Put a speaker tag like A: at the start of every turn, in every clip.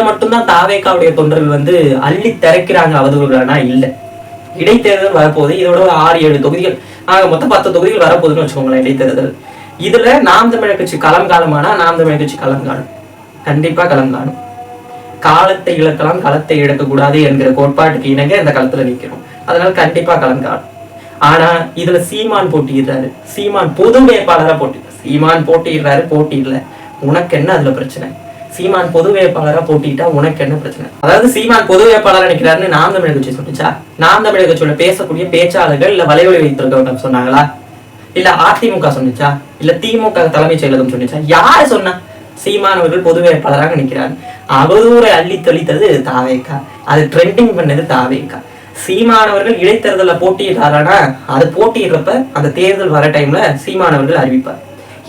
A: மட்டும்தான் தாவேக்காவுடைய தொண்டர்கள் வந்து அள்ளி திறக்கிறாங்க அவதூறுகளானா இல்ல. இடைத்தேர்தல் வரப்போகுது. இதோட ஒரு 6-7 தொகுதிகள் மொத்தம் 10 தொகுதிகள் வரப்போகுதுன்னு வச்சுக்கோங்களேன் இடைத்தேர்தல். இதுல நாம் தமிழர் கட்சி களம் காலமானா நாம் தமிழர் கட்சி களம் காணும், கண்டிப்பா களம் காணும். காலத்தை இழக்கலாம், களத்தை இழக்கக்கூடாது என்கிற கோட்பாட்டுக்கு இணங்க இந்த களத்துல நிற்கிறோம். அதனால கண்டிப்பா களம் காணும். ஆனா இதுல சீமான் போட்டியிடுறாரு, சீமான் பொது வேட்பாளரா சீமான் போட்டியிடுறாரு, போட்டியிடல, உனக்கு என்ன அதுல பிரச்சனை? சீமான் பொது வேட்பாளரா போட்டிட்டா உனக்கு என்ன பிரச்சனை? அதாவது சீமான் பொது வேட்பாளரா நிற்கிறாருன்னு நாம் தமிழர் கட்சி சொன்னிச்சா? நாம் தமிழர் கட்சியோட பேசக்கூடிய பேச்சாளர்கள் இல்ல வலைவலி வைத்திருக்கவங்க சொன்னாங்களா? இல்ல அதிமுக சொன்னிச்சா? இல்ல திமுக தலைமைச் செயலகம் சொன்னிச்சா? யாரு சொன்னா சீமான் அவர்கள் பொது வேட்பாளராக நிற்கிறார்? அவதூறை அள்ளி தெளித்தது தாவேக்கா, அது ட்ரெண்டிங் பண்ணது தாவேக்கா. சீமானவர்கள் இடைத்தேர்தல போட்டியிட்டாரானா அது போட்டியிடுறப்ப அந்த தேர்தல் வர டைம்ல சீமானவர்கள் அறிவிப்பார்.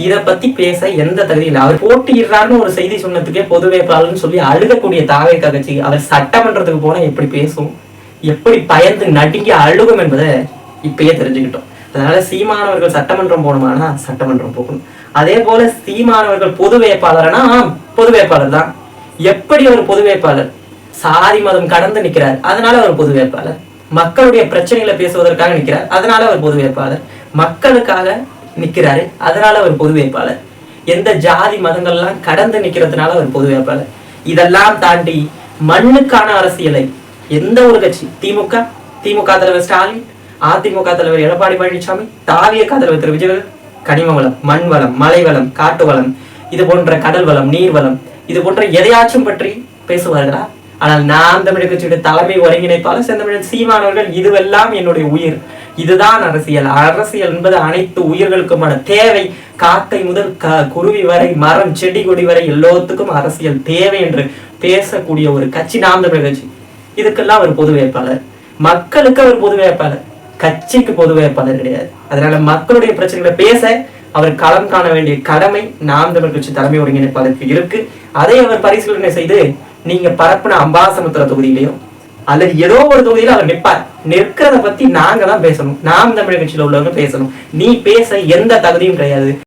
A: இதை பத்தி பேச எந்த தகுதி இல்லை. அவர் போட்டியிடுறாருன்னு ஒரு செய்தி சொன்னதுக்கே பொது வேட்பாளர்னு சொல்லி அழுகக்கூடிய தாவேக்கா கட்சி அவர் சட்டமன்றத்துக்கு போனா எப்படி பேசும், எப்படி பயந்து நடுங்கி அழுகும் என்பதை இப்பயே தெரிஞ்சுக்கிட்டோம். அதனால சீமானவர்கள் சட்டமன்றம் போகணுமானா சட்டமன்றம் போகணும். அதே போல சீமானவர்கள் பொது வேட்பாளர்னா பொது வேட்பாளர் தான். எப்படி ஒரு பொது வேட்பாளர் சாதி மதம் கடந்து நிற்கிறார், அதனால அவர் பொது வேட்பாளர். மக்களுடைய பிரச்சனைகளை பேசுவதற்காக நிற்கிறார், அதனால அவர் பொது வேட்பாளர். மக்களுக்காக நிற்கிறாரு, அதனால அவர் பொது வேட்பாளர். எந்த ஜாதி மதங்கள்லாம் கடந்து நிற்கிறதுனால அவர் பொது வேட்பாளர். இதெல்லாம் தாண்டி மண்ணுக்கான அரசியலை எந்த ஒரு கட்சி, திமுக தலைவர் ஸ்டாலின், அதிமுக தலைவர் எடப்பாடி பழனிசாமி, தாவேகா தலைவர் திரு விஜய், கனிம வளம், மண் வளம், மலை வளம், காட்டு வளம், இது போன்ற கடல் வளம், நீர் வளம், இது போன்ற எதையாச்சும் பற்றி பேசுவார்களா? ஆனால் நாம் தமிழர் கட்சியுடைய தலைமை ஒருங்கிணைப்பாளர் செந்தமிழன் சீமானவர்கள் இதுவெல்லாம் என்னுடைய உயிர், இதுதான் அரசியல், அரசியல் என்பது அனைத்து உயிர்களுக்குமான தேவை, காக்கை முதல் குருவி வரை, மரம் செடி கொடி வரை எல்லோத்துக்கும் அரசியல் தேவை என்று பேசக்கூடிய ஒரு கட்சி நாம் தமிழர் கட்சி. இதுக்கெல்லாம் ஒரு பொது வேட்பாளர், மக்களுக்கு அவர் பொது வேட்பாளர், கட்சிக்கு பொது வேட்பாளர் கிடையாது. அதனால மக்களுடைய பிரச்சனைகளை பேச அவர் களம் காண வேண்டிய கடமை நாம் தமிழர் கட்சி தலைமை ஒருங்கிணைப்பாளருக்கு இருக்கு. அதை அவர் பரிசீலனை செய்து நீங்க பரப்புன அம்பாசமுத்திர தொகுதியிலையும் அல்லது ஏதோ ஒரு தொகுதியில அவர் நிற்பார். நிற்கிறத பத்தி நாங்க தான் பேசணும், நாம் தமிழர் கட்சியில உள்ளவங்க பேசணும். நீ பேச எந்த தகுதியும் கிடையாது.